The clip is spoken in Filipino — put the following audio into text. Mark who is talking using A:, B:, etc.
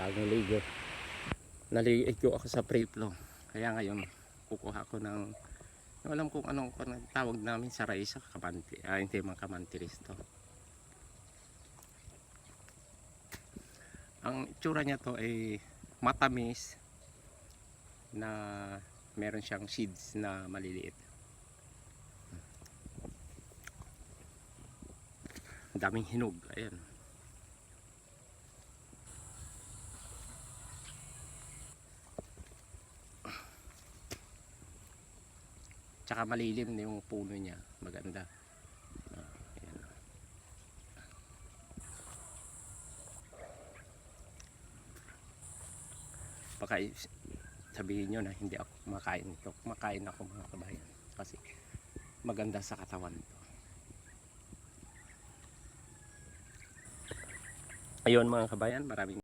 A: bagong ligo. Naligo ako sa preplo. Kaya ngayon kukuha ko ng alam kung anong tawag namin sa raisa, kamanti. Hindi mga kamantiris to. Ang itsura niya to ay matamis na meron siyang seeds na maliliit. Ang daming hinog. Ayan. Tsaka malilim na yung puno niya. Maganda. Ayan. Baka sabihin nyo na hindi ako kumakain nito. Kumakain ako mga kabayan. Kasi maganda sa katawan ito. Ayun mga kabayan, maraming